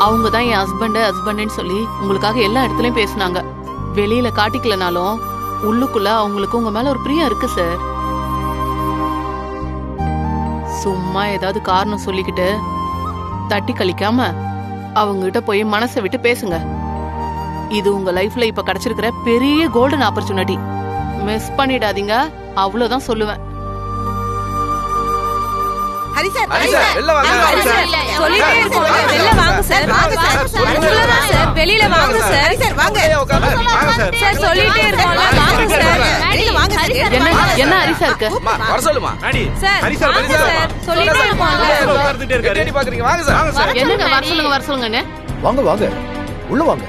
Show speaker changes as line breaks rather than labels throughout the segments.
அவங்க தான் என் ஹஸ்பண்ட்னு சொல்லி உங்களுக்காக எல்லா இடத்துலயும் பேசுனாங்க. வெளியில காட்டிக்கலனாலும் உள்ளுக்குள்ள அவங்களுக்கு உங்க மேல ஒரு பிரியம் இருக்கு சார். சும்மா ஏதாவது காரணம் சொல்லிக்கிட்டு தட்டி கழிக்காம அவங்க கிட்ட போய் மனசை விட்டு பேசுங்க. இது உங்க லைஃப்ல இப்ப கிடைச்சிருக்கிற பெரிய கோல்டன் ஆப்பர்ச்சுனிட்டி. மிஸ் பண்ணிடாதீங்க, அவ்வளவுதான் சொல்லுவேன்.
ஹரி சார்,
வெளில வாங்க.
சொல்லிட்டே இருக்கோம், வெளில வாங்க சார். சொல்லுங்க சார், வெளியில வாங்க சார். சார் வாங்க. சார் சொல்லிட்டே இருக்கோம்ல, வாங்க சார். வெளியில வாங்க சார்.
என்ன ஹரிசா இருக்கு?
வர சொல்லுமா டாடி.
சார்
ஹரி சார் வெளியில வாங்க.
சொல்லிட்டே இருக்கோம்ல.
உட்கார்ந்துட்டே இருக்காரு. என்ன பாக்குறீங்க? வாங்க சார்.
என்னங்க வர சொல்லுங்கன்னு.
வாங்க வாங்க, உள்ள வாங்க.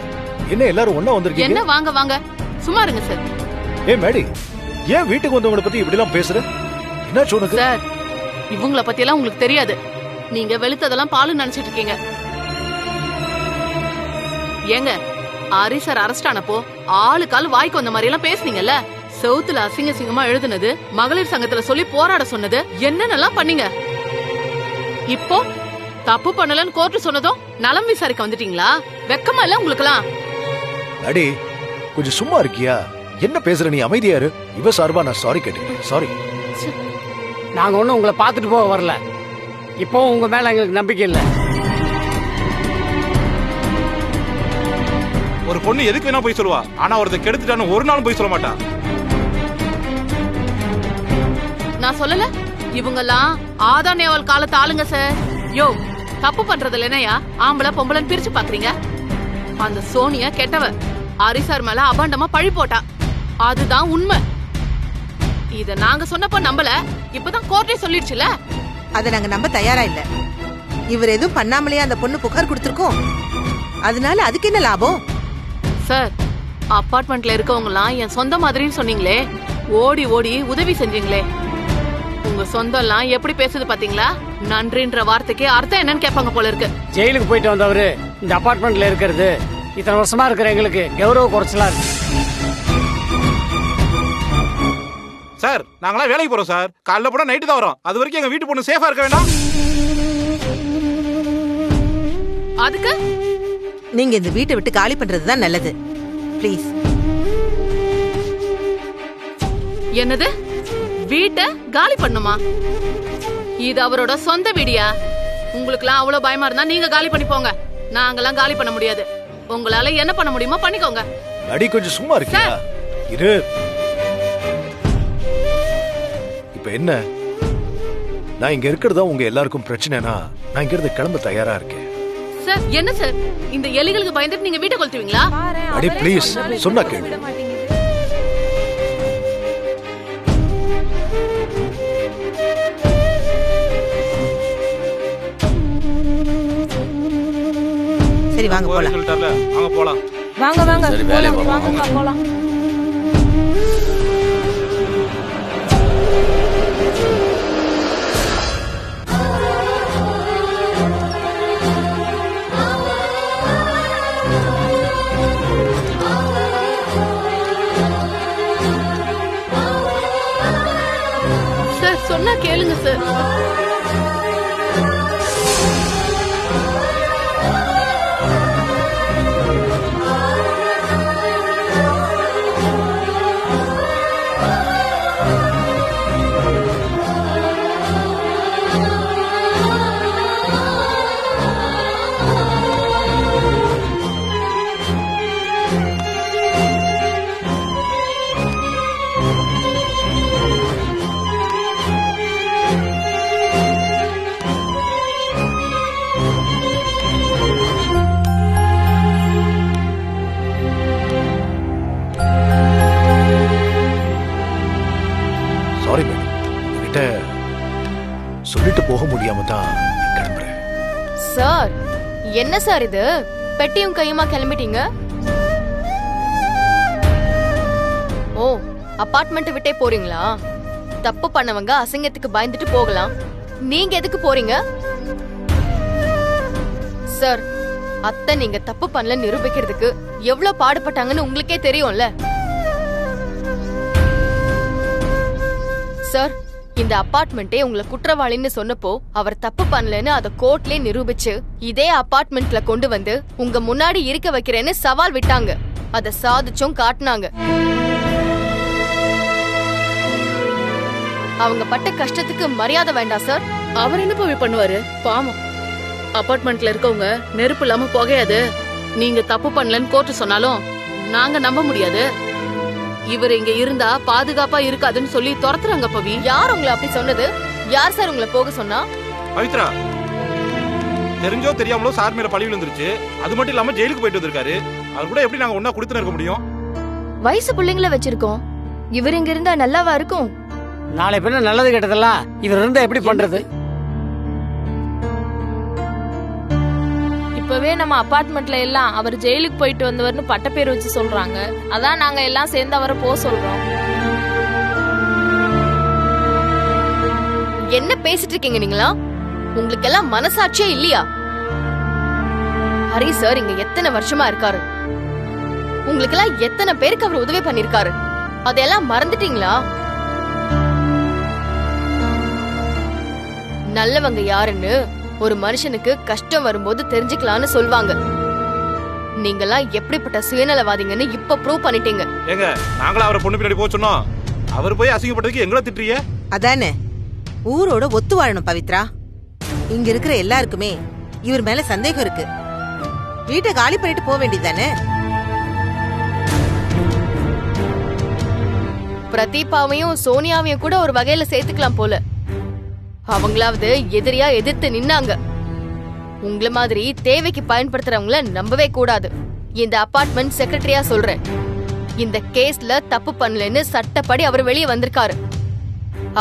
என்ன எல்லாரும் ஒண்ணா வந்திருக்கீங்க?
என்ன வாங்க வாங்க, சும்மா இருங்க சார்.
மேடி, ஏன் வீட்டுக்கு வந்தவங்கள பத்தி இப்படி எல்லாம் பேசுற? என்ன சொன்னது
சார்? இவங்கள பத்தி எல்லாம் உங்களுக்கு தெரியாது. நீங்க வெளுத்ததெல்லாம் பாலுன்னு நினைச்சிட்டு இருக்கீங்க. ஏங்க, ஹரி சார் அரெஸ்ட் ஆனப்போ ஆளுக்கால் வாய்க்கு வந்த மாதிரி எல்லாம் பேசுனீங்கல்ல. செவுத்துல அசிங்க சிங்கமா எழுதுனது, மகளிர் சங்கத்துல சொல்லி போராட சொன்னது, என்னென்னலாம் பண்ணீங்க. இப்போ தப்பு பண்ணலன்னு கோர்ட்டு சொன்னதும் நலம் விசாரிக்க வந்துட்டீங்களா? வெக்கமா இல்ல உங்களுக்குலாம்?
அடி, கொஞ்சம் சும்மா இருக்கியா? என்ன பேசுற நீ? அமைதியா இரு. இவ சார்பா நான் சாரி கேட்டேன். சாரி.
நாங்க ஒண்ணும் உங்களை பார்த்துட்டு போக வரல. இப்போ உங்க மேல எங்களுக்கு நம்பிக்கை இல்ல.
ஒரு பொண்ணு எதுக்கு வேணா போய் சொல்லுவா, ஆனா ஒருத்த கெடுத்துட்டான்னு ஒரு நாளும் போய் சொல்ல மாட்டா.
நான் சொல்லல, இவங்கெல்லாம் ஆதானேவல் காலத்து ஆளுங்க சார். யோ, தப்பு பண்றதுல என்னையா ஆம்பளை பொம்பளைன்னு பிரிச்சு பாக்குறீங்க? அந்த சோனியா கெட்டவ, ஹரி சார் மேல அபாண்டமா பழி போட்டா. அதுதான் உண்மை. இத நாங்க சொன்னப்ப நம்பல, இப்பதான் கோர்ட்டே சொல்லிடுச்சுல.
அத நாங்க நம்ப தயாரா இல்ல. இவர் எதுவும் பண்ணாமலே அந்த பொண்ணு புகார் கொடுத்திருக்கோம். அதனால அதுக்கு என்ன லாபம்?
சார், அபார்ட்மெண்ட்ல இருக்கவங்க எல்லாம் என் சொந்த மாதிரின்னு சொன்னீங்களே, ஓடி ஓடி உதவி செஞ்சீங்களே. உங்க சொந்தம் எல்லாம் எப்படி பேசுது பாத்தீங்களா? நன்றின்ற வார்த்தைக்கு அர்த்தம் என்னன்னு கேட்பாங்க போல இருக்கு.
ஜெயிலுக்கு போயிட்டு வந்தவரு இந்த அபார்ட்மெண்ட்ல இருக்கிறது இத்தனை வருஷமா இருக்கிற எங்களுக்கு கௌரவ குறைச்சலா இருக்கு.
சார், நாங்களாம் வேலைக்கு போறோம் சார். காலைல போனா நைட்டு தான் வரோம். அது வரைக்கும் எங்க வீட்டு பொண்ணு சேஃபா இருக்க வேண்டாம்.
அதுக்கு
நீங்க இந்த வீட்டை விட்டு காலி பண்றதுதான் நல்லது. ப்ளீஸ்.
என்னது? வீட்டை காலி பண்ணுமா? இது அவரோட சொந்த வீடியா? உங்களுக்குலாம் அவ்வளவு பயமா இருந்தா நீங்க காலி பண்ணி போங்க. நாங்கெல்லாம் காலி பண்ண முடியாது. உங்களால என்ன பண்ண முடியுமோ பண்ணிக்கோங்க.
அடி, கொஞ்சம் சும்மா இருக்கியா? இரு. இப்ப என்ன? நான் இங்க இருக்கிறதா உங்க எல்லாருக்கும் பிரச்சனைனா நான் இங்க இருந்து கிளம்ப தயாரா இருக்கேன்.
சார், என்ன சார், இந்த எலிகளுக்கு பயந்துட்டு நீங்க வீட்டை கொளுத்துவீங்களா?
அடி ப்ளீஸ், சொன்னா கேளு.
சரி வாங்க போலாம்.
சொல்லிட்டார்ல, வாங்க போலாம்.
வாங்க வாங்க.
சரி, வேலையை
வாங்க போலாம்.
சார், சொன்னா கேளுங்க சார்.
சாரி மேடம், உங்ககிட்ட சொல்லிட்டு போக முடியாம தான் கிளம்புறேன்.
சார், என்ன சார் இது? பெட்டியும் கையுமா கிளம்பிட்டீங்க? ஓ, அபார்ட்மெண்ட் விட்டே போறீங்களா? தப்பு பண்ணவங்க அசிங்கத்துக்கு பயந்துட்டு போகலாம். நீங்க எதுக்கு போறீங்க? சார், அத்தை நீங்க தப்பு பண்ணல நிரூபிக்கிறதுக்கு எவ்வளவு பாடுபட்டாங்கன்னு உங்களுக்கே தெரியும்ல. சார், இந்த அபார்ட்மெண்ட்டே உங்களை குற்றவாளின்னு சொன்னப்போ அவர் தப்பு பண்ணலன்னு அத கோர்ட்லயே நிரூபிச்சு இதே அபார்ட்மெண்ட்ல கொண்டு வந்து உங்க முன்னாடி இருக்க வைக்கிறேன்னு சவால் விட்டாங்க. அத சாதிச்சும் காட்டினாங்க. அவங்க பட்ட கஷ்டத்துக்கு மரியாதை வேண்டாம் சார்?
அவர் என்ன பவி பண்ணுவாரு? பாவம், அபார்ட்மெண்ட்ல இருக்கவங்க நெருப்பு இல்லாம புகையாது. நீங்க தப்பு பண்ணலன்னு கோர்ட்டு சொன்னாலும் நாங்க நம்ப முடியாது. இவர் இங்க இருந்தா பாதுகாப்பா இருக்காதுன்னு சொல்லி துரத்துறாங்க பவி.
யார் உங்களை அப்படி சொன்னது? யார் சார் உங்களை போக சொன்னா?
பவித்ரா, தெரிஞ்சோ தெரியாமலோ சார் மேல பழி விழுந்துருச்சு. அது மட்டும் இல்லாம ஜெயிலுக்கு போயிட்டு வந்திருக்காரு. அவர் கூட எப்படி நாங்க ஒன்னா குடுத்துன இருக்க முடியும்?
வயசு பிள்ளைங்கள வச்சிருக்கோம். இவர் இங்க இருந்தா நல்லாவா இருக்கும்?
நாளை பின்ன நல்லது கெட்டதெல்லாம் இவர் இருந்தா எப்படி பண்றது?
இப்பவே நம்ம அபார்ட்மெண்ட்ல எல்லாம் அவர் ஜெயிலுக்கு போயிட்டு வந்தவர்னு பட்ட பேர் வச்சு சொல்றாங்க. அதான் நாங்க எல்லாம் சேர்ந்து அவரை போக சொல்றோம்.
என்ன பேசிட்டு இருக்கீங்க நீங்களா? உங்களுக்கு எல்லாம் மனசாட்சியே இல்லையா? ஹரி சார் இங்க எத்தனை வருஷமா இருக்காரு? உங்களுக்கு எல்லாம் எத்தனை பேருக்கு அவர் உதவி பண்ணிருக்காரு? அதையெல்லாம் மறந்துட்டீங்களா? நல்லவங்க யாருன்னு ஒரு மனுஷனுக்கு கஷ்டம் வரும்போது தெரிஞ்சுக்கலாம்னு சொல்வாங்க. நீங்கெல்லாம் எப்படிப்பட்ட சுயநலவாதிங்கன்னு இப்ப ப்ரூவ் பண்ணிட்டீங்க.
ஏங்க, நாங்களா அவரை பொண்ணு பின்னாடி போக சொன்னோம்? அவர் போய் அசிங்கப்பட்டதுக்கு எங்களை திட்டுறிய?
அதானே, ஊரோட ஒத்து வாழணும் பவித்ரா. இங்க இருக்கிற எல்லாருக்குமே இவர் மேல சந்தேகம் இருக்கு. வீட்டை காலி பண்ணிட்டு போக வேண்டியதானே?
பிரதீபாவையும் சோனியாவையும் கூட ஒரு வகையில சேர்த்துக்கலாம் போல. அவங்களாவது எதிரியா எதிர்த்து நின்னாங்க. உங்கள மாதிரி தேவைக்கு பயன்படுத்துறவங்கள நம்பவே கூடாது. இந்த அபார்ட்மெண்ட் செக்ரட்டரியா சொல்றேன். இந்த கேஸ்ல தப்பு பண்ணலன்னு சட்டப்படி அவர் வெளியே வந்திருக்காரு.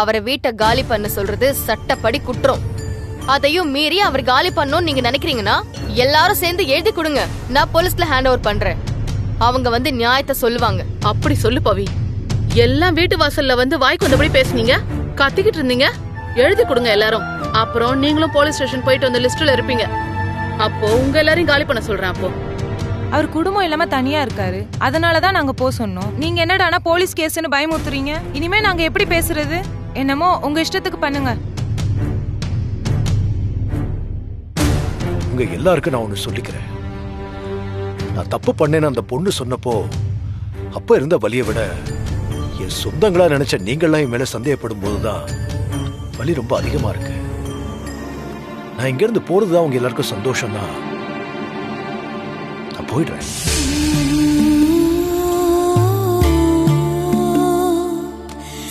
அவரை வீட்டை காலி பண்ண சொல்றது சட்டப்படி குற்றம். அதையும் மீறி அவர் காலி பண்ணணும்னு நீங்க நினைக்கிறீங்கன்னா எல்லாரும் சேர்ந்து எழுதி கொடுங்க. நான் போலீஸ்ல ஹேண்ட் ஓவர் பண்றேன். அவங்க வந்து நியாயத்தை சொல்லுவாங்க.
அப்படி சொல்லு பவி. எல்லாம் வீட்டு வாசல்ல வந்து வாய்க்கு வந்தபடி பேசுனீங்க, கத்திக்கிட்டு இருந்தீங்க. எழுதி கொடுங்க எல்லாரும். அப்புறம் நீங்களும் போலீஸ் ஸ்டேஷன் போயிட்டு வந்த லிஸ்ட்ல இருப்பீங்க. அப்போ உங்க எல்லாரையும் காலி பண்ண சொல்றேன். அப்போ
அவர் குடும்பம் இல்லாம தனியா இருக்காரு. அதனாலதான் நாங்க போக சொன்னோம். நீங்க என்னடானா போலீஸ் கேஸ்னு பயமுறுத்துறீங்க. இனிமே நாங்க எப்படி பேசுறது? என்னமோ உங்க இஷ்டத்துக்கு பண்ணுங்க.
உங்க எல்லாருக்கும் நான் ஒண்ணு சொல்லிக்கிறேன். நான் தப்பு பண்ணேன்னு அந்த பொண்ணு சொன்னப்போ அப்ப இருந்த வலியை விட என் சொந்தங்களா நினைச்ச நீங்களாம் என் மேல சந்தேகப்படும் போதுதான் வலி ரொம்ப அதிகமா இருக்கு. நான் இங்க இருந்து போறதுதான் உங்க எல்லாருக்கும் சந்தோஷம் தான். நான் போயிடுறேன்.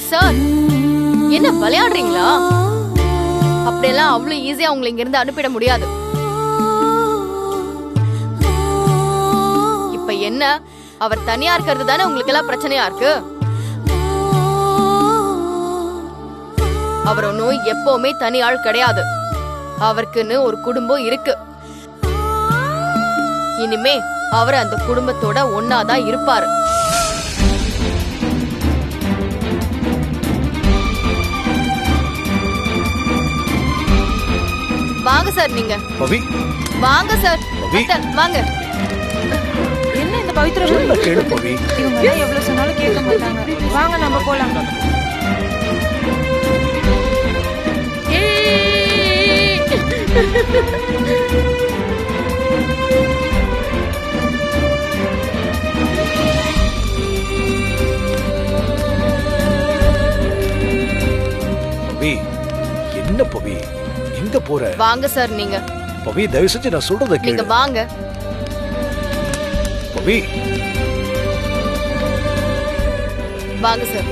சார், என்ன விளையாடுறீங்களா? அப்படியெல்லாம் அவ்வளவு ஈஸியா உங்களை இங்க இருந்து அனுப்பிட முடியாது. இப்ப என்ன, அவர் தனியா இருக்கிறது தானே உங்களுக்கு எல்லாம் பிரச்சனையா இருக்கு? அவர் ஒன்னும் எப்பவுமே தனி ஆள் கிடையாது. அவருக்குன்னு ஒரு குடும்பம் இருக்கு. இனிமே அவர் அந்த குடும்பத்தோட ஒன்னாதான் இருப்பாரு. வாங்க சார். நீங்க
பவி,
வாங்க சார்.
பவி.
அத்தை, வாங்க.
என்ன இந்த பவித்ரா
சொல்ல கேளு பவி.
இவங்க எல்லாம் எவ்வளவு சொன்னாலும் கேட்க மாட்டாங்க. வாங்க நம்ம போலாம்.
பவி, என்ன பவி, எங்க போற?
வாங்க சார். நீங்க
பவி, தயவு செஞ்சு நான் சொல்றத
நீங்க
கேளு.
வாங்க.
பவி,
வாங்க சார்.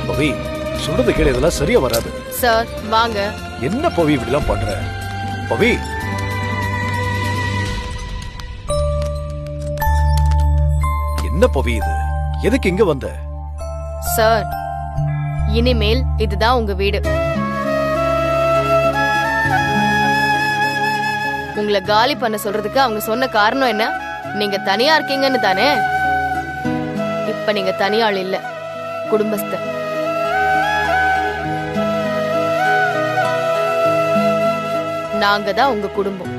பவி, சொல்றத கேளு. இதெல்லாம் சரியா வராது.
சார் வாங்க.
என்ன பவி இப்படிலாம் பண்ற? பவி, என்ன பவி இது? எதுக்கு இங்க வந்த?
சார், இனிமேல் இதுதான் உங்க வீடு. உங்களை காலி பண்ண சொல்றதுக்கு அவங்க சொன்ன காரணம் என்ன? நீங்க தனியா இருக்கீங்கன்னு தானே? இப்ப நீங்க தனியாள் இல்ல, குடும்பஸ்தர். நாங்க தான் உங்க குடும்பம்.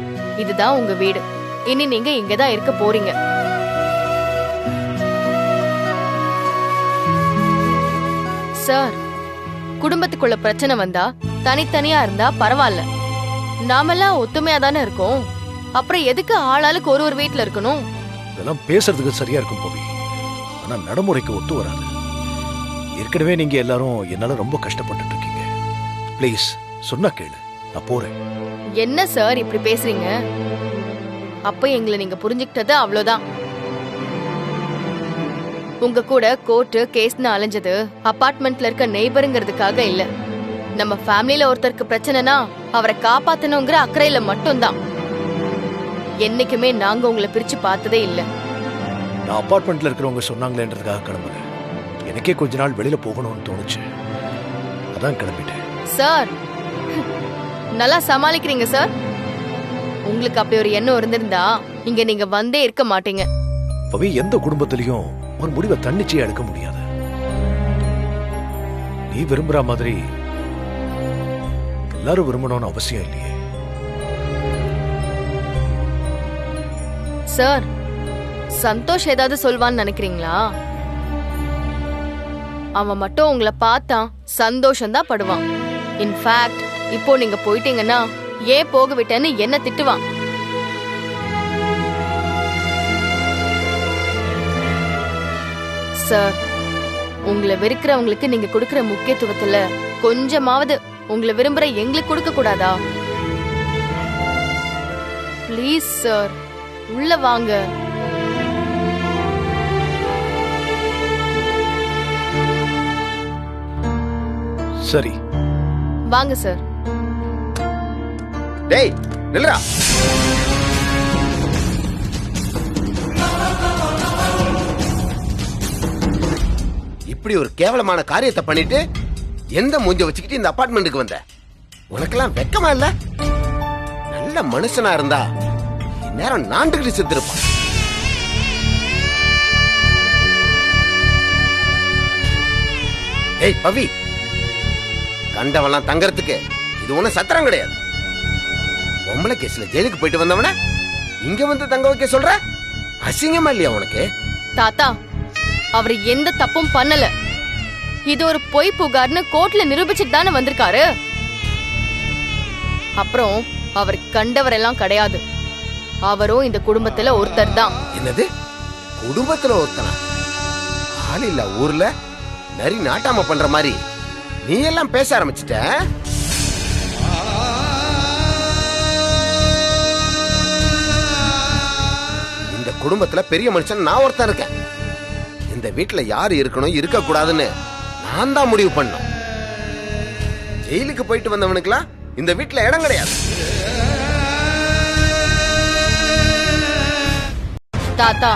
இதுதான் உங்க வீடு. இனி நீங்க இங்கதான் இருக்க போறீங்க. சார், குடும்பத்துக்குள்ள பிரச்சனை வந்தா தனித்தனியா இருந்தா பரவாயில்ல. நாமெல்லாம் ஒத்துமையா தானே இருக்கோம். அப்புறம் எதுக்கு ஆளாளுக்கு ஒரு வீட்டுல இருக்கணும்?
இதெல்லாம் பேசுறதுக்கு சரியா இருக்கும் பவி, ஆனா நடைமுறைக்கு ஒத்து வராது. ஏற்கனவே நீங்க எல்லாரும் என்னால ரொம்ப கஷ்டப்பட்டு இருக்கீங்க. ப்ளீஸ் சொன்னா கேளு, நான் போறேன்.
என்ன சார் இப்படி பேசுறீங்க? அப்ப எங்களை நீங்க புரிஞ்சுக்கிட்டது அவ்வளவுதான். உங்க கூட கோர்ட்டு கேஸ்னு அலைஞ்சது அபார்ட்மெண்ட்ல இருக்க நெய்பருங்கிறதுக்காக இல்ல. நம்ம ஃபேமிலில ஒருத்தருக்கு பிரச்சனைனா அவரை காப்பாத்தணுங்கிற அக்கறையில மட்டும்தான். என்னைக்குமே நாங்க உங்களை பிரிச்சு பார்த்ததே இல்ல.
நான் அபார்ட்மெண்ட்ல இருக்கிறவங்க சொன்னாங்களேன்றதுக்காக கிளம்புல. எனக்கே கொஞ்ச நாள் வெளியில போகணும்னு தோணுச்சு, அதான் கிளம்பிட்டேன்.
சார் நல்லா சமாளிக்கிறீங்க சார். உங்களுக்கு அப்படி ஒரு எண்ணம் இருந்திருந்தா இங்க நீங்க வந்தே இருக்க மாட்டீங்க.
பவி, எந்த குடும்பத்திலையும் ஒரு முடிவை தன்னிச்சையா எடுக்க முடியாது. நீ விரும்புற மாதிரி எல்லாரும் விரும்பணும்னு அவசியம் இல்லையே.
சார், சந்தோஷ் ஏதாவது சொல்வான்னு நினைக்கிறீங்களா? அவன் மட்டும் உங்களை பார்த்தா சந்தோஷம் தான் படுவான். இன்ஃபேக்ட் இப்போ நீங்க போயிட்டீங்கன்னா ஏன் போக விட்டேன்னு என்ன திட்டுவான். சார், உங்களை வெறுக்கிறவங்களுக்கு நீங்க கொடுக்கிற முக்கியத்துவத்துல கொஞ்சமாவது உங்களை விரும்புற எங்களுக்கு கொடுக்க கூடாதா? ப்ளீஸ் சார், உள்ள வாங்க.
சரி
வாங்க சார்.
டேய் நில்றா. இப்படி ஒரு கேவலமான காரியத்தை பண்ணிட்டு எந்த மூஞ்ச வச்சுக்கிட்டு இந்த அபார்ட்மெண்ட்டுக்கு வந்த? உனக்கெல்லாம் வெக்கமா இல்ல? நல்ல மனுஷனா இருந்தா நேரம் நாண்டுகிட்டு செத்துருப்பான். ஏய் பவி, கண்டவெல்லாம் தங்கறதுக்கு இது ஒண்ணு சத்திரம் கிடையாது. பொம்பளை கேஸ்ல ஜெயிலுக்கு போயிட்டு வந்தவன இங்க வந்து தங்க வைக்க சொல்ற? அசிங்கமா இல்லையா உனக்கு?
தாத்தா, அவர் எந்த தப்பும் பண்ணல. இது ஒரு பொய் புகார்னு கோர்ட்ல நிரூபிச்சுட்டு தானே வந்திருக்காரு. அப்புறம் அவர் கண்டவரெல்லாம் கிடையாது. அவரும் இந்த குடும்பத்துல ஒருத்தர் தான்.
என்னது, குடும்பத்துல ஒருத்தனா? ஆள் இல்ல ஊர்ல நரி நாட்டாம பண்ற மாதிரி நீ எல்லாம் பேச ஆரம்பிச்சிட்ட. இந்த குடும்பத்துல பெரிய மனுஷன் நான் ஒருத்தன் இருக்கேன். இந்த வீட்டுல யாரு இருக்கணும் இருக்க கூடாதுன்னு நான் தான் முடிவு பண்ணோம். ஜெயிலுக்கு போயிட்டு வந்தவனுக்குலாம் இந்த வீட்டுல இடம் கிடையாது.
தாத்தா,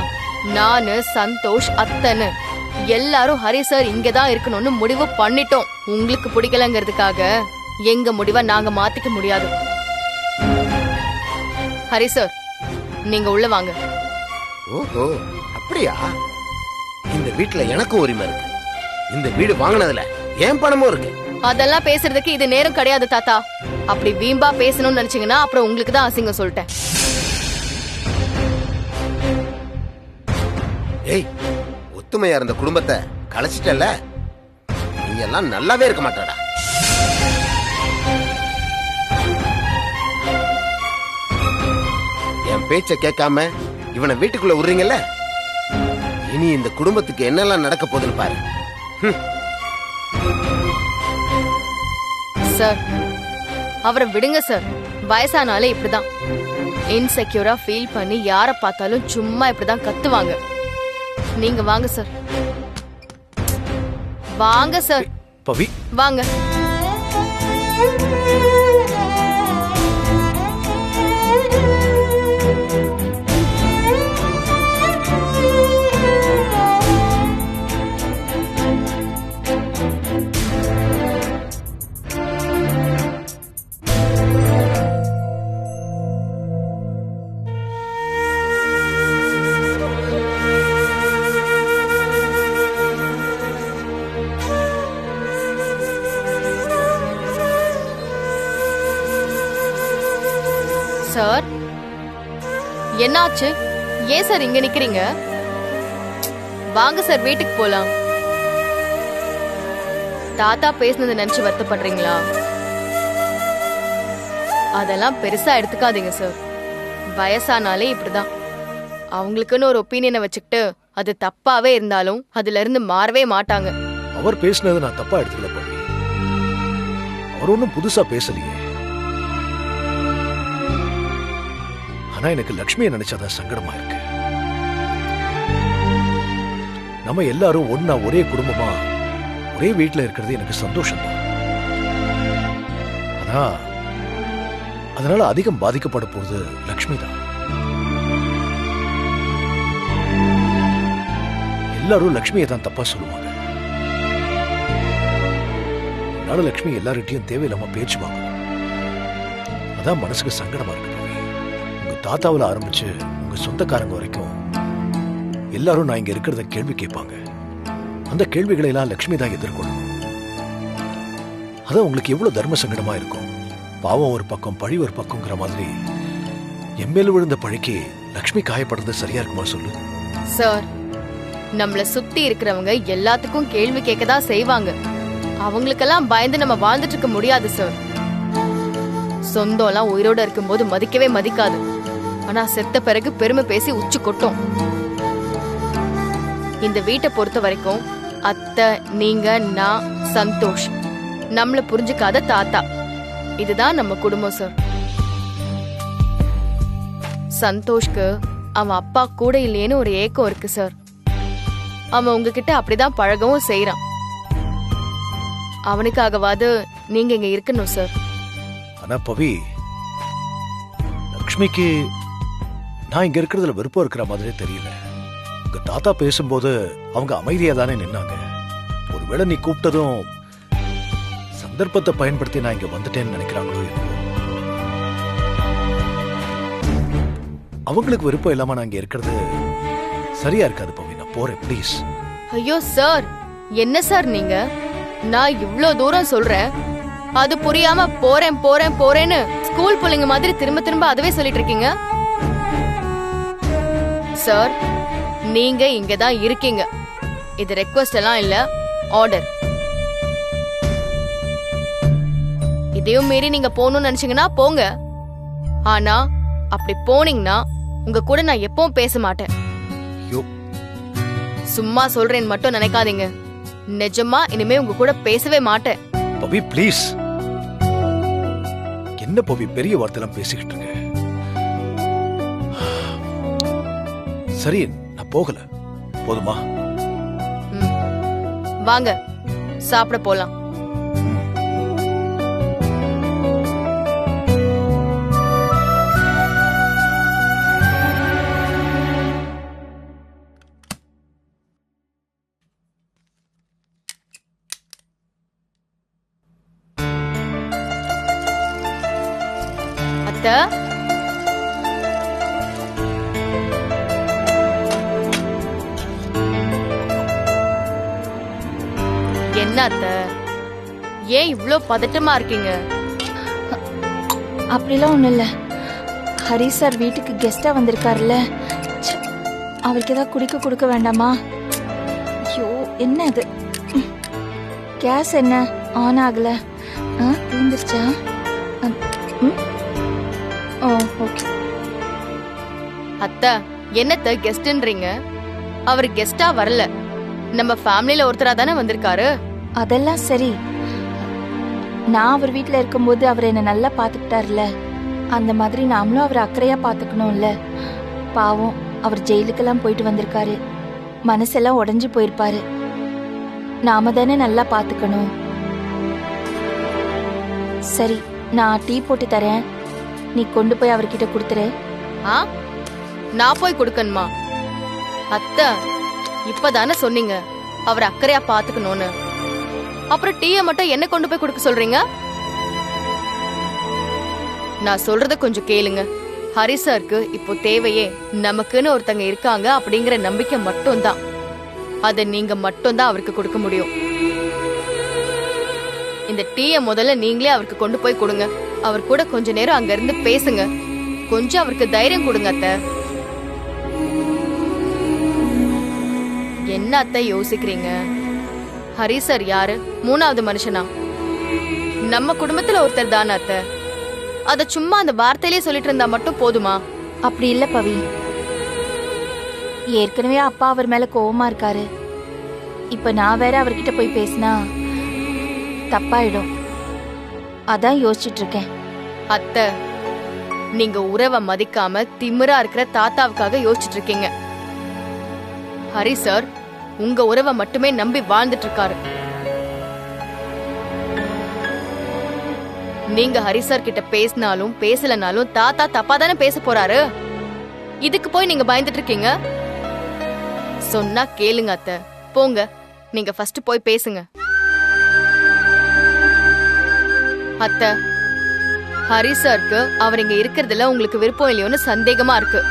நானு சந்தோஷ் அத்தனு எல்லாரும் ஹரி சார் இங்கதான் இருக்கணும்னு முடிவு பண்ணிட்டோம். உங்களுக்கு பிடிக்கலங்கிறதுக்காக எங்க முடிவை நாங்க மாத்திக்க முடியாது. ஹரி சார், நீங்க உள்ள வாங்க.
ஓஹோ, அப்படியா? இந்த வீட்டுல எனக்கும் உரிமை இருக்கு. இந்த வீடு வாங்கினதுல ஏன் பணமும் இருக்கு.
அதெல்லாம் பேசுறதுக்கு இது நேரம் கிடையாது தாத்தா. அப்படி வீம்பா பேசணும்னு நினைச்சீங்கன்னா அப்புறம் உங்களுக்கு தான் அசிங்கம் சொல்லிட்டேன்.
ஏய், ஒத்துமையா இருந்த குடும்பத்தை கலைச்சிட்டல, நீ எல்லாம் நல்லாவே இருக்க மாட்டாடா. என் பேச்ச கேட்காம இவனை வீட்டுக்குள்ள விடுறீங்கல்ல, இனி இந்த குடும்பத்துக்கு என்னெல்லாம் நடக்க போகுதுன்னு பாரு.
சார், அவரை விடுங்க சார். வயசானாலே இப்படிதான் இன்செக்யூரா ஃபீல் பண்ணி யார பார்த்தாலும் சும்மா இப்படிதான் கத்துவாங்க. நீங்க வாங்க சார். வாங்க சார்.
பவி,
வாங்க. சார், என்னாச்சு? ஏன் சார் இங்க நிக்கிறீங்க? வாங்க சார், வீட்டுக்கு போலாம். தாத்தா பேசுனதை நினைச்சு வருத்தப்படுறீங்களா? அதெல்லாம் பெருசா எடுத்துக்காதீங்க சார். வயசானாலே இப்படிதான். அவங்களுக்குன்னு ஒரு ஒப்பீனியனை வச்சுக்கிட்டு அது தப்பாவே இருந்தாலும் அதுல இருந்து மாறவே மாட்டாங்க.
அவர் பேசினதை நான் தப்பா எடுத்துக்கல பவி. அவர் ஒன்றும் புதுசா பேசலையே. ஆனா எனக்கு லக்ஷ்மியை நினைச்சாதான் சங்கடமா இருக்கு. நம்ம எல்லாரும் ஒன்னா ஒரே குடும்பமா ஒரே வீட்டுல இருக்கிறது எனக்கு சந்தோஷம் தான். ஆனா அதனால அதிகம் பாதிக்கப்பட போறது லக்ஷ்மி தான். எல்லாரும் லக்ஷ்மியை தான் தப்பா சொல்லுவாங்க. அதனால லக்ஷ்மி எல்லார்கிட்டையும் தேவையில்லாம பேச்சு வாங்கணும். அதான் மனசுக்கு சங்கடமா இருக்கு பவி. உங்க தாத்தாவில் ஆரம்பிச்சு உங்க சொந்தக்காரங்க வரைக்கும் எல்லாரும் நான் இங்க இருக்கிறத கேள்வி கேட்பாங்க. அந்த கேள்விகளை எல்லாம் லக்ஷ்மி தான் எதிர்கொள்ளணும். அதான் உங்களுக்கு எவ்வளவு தர்ம சங்கடமா இருக்கும். பாவம் ஒரு பக்கம் பழி ஒரு பக்கம்ங்கிற மாதிரி எம்மேல விழுந்த பழிக்கு லக்ஷ்மி காயப்படுறது சரியா இருக்குமா சொல்லு?
சார், நம்மள சுத்தி இருக்கிறவங்க எல்லாத்துக்கும் கேள்வி கேட்கதான் செய்வாங்க. அவங்களுக்கெல்லாம் பயந்து நம்ம வாழ்ந்துட்டு இருக்க முடியாது சார். சொந்தம்லாம் உயிரோட இருக்கும்போது மதிக்கவே மதிக்காது. ஆனா செத்த பிறகு பெருமை பேசி உச்சி கொட்டும். இந்த வீட்டை பொறுத்த வரைக்கும் அத்தை, நீங்க, நான், சந்தோஷ், நம்மள புரிஞ்சுக்காத தாத்தா, இதுதான் நம்ம குடும்பம் சார். சந்தோஷ்க்கு அவன் அப்பா கூட இல்லையேன்னு ஒரு ஏக்கம் இருக்கு சார். அவன் உங்ககிட்ட அப்படிதான் பழகவும் செய்யறான். அவனுக்காகவாது நீங்க இங்க இருக்கணும் சார்.
ஆனா பவி, லக்ஷ்மிக்கு நான் இங்க இருக்கிறதுல விருப்பம் இருக்கிற மாதிரி தெரியல. உங்க தாத்தா பேசும்போது அவங்க அமைதியா தானே நின்னாங்க. ஒருவேளை நீ கூப்பிட்டதும் சந்தர்ப்பத்தை பயன்படுத்தி நான் இங்க வந்துட்டேன்னு நினைக்கிறாங்களோ என்னவோ. அவங்களுக்கு விருப்பம் இல்லாம நான் இங்க இருக்கிறது சரியா இருக்காது பவி. நான் போறேன் ப்ளீஸ்.
ஐயோ சார், என்ன சார் நீங்க? நான் இவ்ளோ தூரம் சொல்றேன், அது புரியாம போறேன் போறேன் போறேன்னு ஸ்கூல் பிள்ளைங்க மாதிரி திரும்ப திரும்ப அதுவே சொல்லிட்டு இருக்கீங்க. சார், நீங்க இங்கதான் இருக்கீங்க. இது ரெக்வெஸ்ட் எல்லாம் இல்ல, ஆர்டர். இதையும் மீறி நீங்க போகணும்னு நினைச்சீங்கன்னா போங்க. ஆனா அப்படி போனீங்கன்னா உங்க கூட நான் எப்பவும் பேச மாட்டேன். சும்மா சொல்றேன்னு மட்டும் நினைக்காதீங்க. நிஜமா இனிமே உங்க கூட பேசவே மாட்டேன்.
பவி ப்ளீஸ். என்ன பவி பெரிய வார்த்தைலாம் பேசிக்கிட்டு இருக்க? சரி, நான் போகல, போதுமா?
வாங்க சாப்பிட போலாம். அத்தை, என்ன அத்தை, ஏன் இவ்ளோ பதட்டமா இருக்கீங்க?
அப்படிலாம் ஒண்ணும் இல்ல. ஹரி சார் வீட்டுக்கு கெஸ்டா வந்திருக்காருல்ல, அவருக்கு ஏதாவது குடிக்க கொடுக்க வேண்டாமா? ஐயோ, என்ன இது? கேஸ் என்ன ஆன் ஆகல? தீந்துருச்சா? ஓகே.
அத்தை, என்னத்த கெஸ்ட்ன்றீங்க? அவர் கெஸ்டா வரல, நம்ம ஃபேமிலில ஒருத்தரா தானே வந்திருக்காரு.
அதெல்லாம் சரி. நான் அவர் வீட்டுல இருக்கும்போது அவர் என்ன நல்லா பாத்துக்கிட்டாருல, அந்த மாதிரி நாமளும் அவர் அக்கறையா பாத்துக்கணும்ல. பாவம், அவர் ஜெயிலுக்கெல்லாம் போயிட்டு வந்திருக்காரு. மனசெல்லாம் உடைஞ்சு போயிருப்பாரு. நாம தானே நல்லா பாத்துக்கணும். சரி, நான் டீ போட்டு தரேன், நீ கொண்டு போய் அவர்கிட்ட கொடுத்துரு.
நான் போய் கொடுக்கணுமா? அத்தை, இப்பதானே சொன்னீங்க அவர் அக்கறையா பாத்துக்கணும்னு. அப்புறம் டீயை மட்டும் என்ன கொண்டு போய் கொடுக்க சொல்றீங்க? நான் சொல்றத கொஞ்சம் கேளுங்க. ஹரி சாருக்கு இப்போ தேவையே நமக்குன்னு ஒருத்தங்க இருக்காங்க அப்படிங்கிற நம்பிக்கை மட்டும்தான். அதை நீங்க மட்டும்தான் அவருக்கு கொடுக்க முடியும். இந்த டீயை முதல்ல நீங்களே அவருக்கு கொண்டு போய் கொடுங்க. அவர் கூட கொஞ்ச நேரம் அங்க இருந்து பேசுங்க. கொஞ்சம் அவருக்கு தைரியம் கொடுங்க அத்தை. என்ன அத்தை யோசிக்கிறீங்க? ஹரி சார் யாரு? 3வது மனுஷனா? நம்ம குடும்பத்துல ஒருத்தர் தானே அத்தை. அத சும்மா அந்த வார்த்தையிலே சொல்லிட்டு இருந்தா மட்டும் போதுமா?
அப்படி இல்ல பவி. ஏற்கனவே அப்பா அவர் மேல கோவமா இருக்காரு. இப்ப நான் வேற அவர்கிட்ட போய் பேசினா தப்பாயிடும். அதான் யோசிச்சுட்டு இருக்கேன்.
அத்தை, நீங்க உறவை மதிக்காம திமிரா இருக்கிற தாத்தாவுக்காக யோசிச்சுட்டு இருக்கீங்க. ஹரி சார் உங்க உறவை மட்டுமே நம்பி வாழ்ந்துட்டு இருக்காரு. நீங்க ஹரி சார் கிட்ட பேசினாலும் பேசலனாலும் தாத்தா தப்பா தானே பேச போறாரு. இதுக்கு போய் நீங்க பயந்துட்டு இருக்கீங்க. சொன்னா கேளுங்க அத்தை. போங்க, நீங்க ஃபர்ஸ்ட் போய் பேசுங்க. அத்தை, ஹரி சாருக்கு அவர் இங்க இருக்கிறதுல உங்களுக்கு விருப்பம் இல்லையோன்னு சந்தேகமா இருக்கு.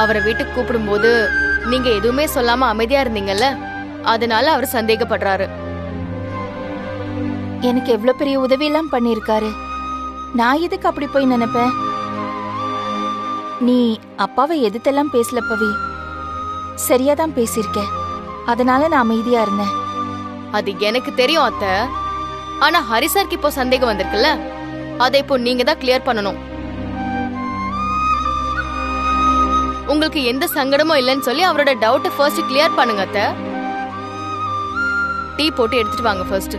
அவரை வீட்டுக்கு கூப்பிடும்போது நீங்க எதுவுமே சொல்லாம அமைதியா இருந்தீங்கல்ல, அதனால அவர் சந்தேகப்படுறாரு.
எனக்கு எவ்வளவு பெரிய உதவி எல்லாம் பண்ணிருக்காரு. நான் எதுக்கு அப்படி போய் நினைப்பேன்? நீ அப்பாவை எதிர்த்தெல்லாம் பேசல பவி. சரியாதான் பேசியிருக்க. அதனால நான் அமைதியா இருந்தேன்.
அது எனக்கு தெரியும் அத்தை. ஆனா ஹரி சாருக்கு இப்போ சந்தேகம் வந்திருக்குல்ல, அதை இப்போ நீங்க தான் கிளியர் பண்ணணும். உங்களுக்கு எந்த சங்கடமும் இல்லைன்னு சொல்லி அவரோட டவுட்டை ஃபர்ஸ்ட் கிளியர் பண்ணுங்க அத்தை. டீ போட்டு எடுத்துட்டு வாங்க ஃபர்ஸ்ட்.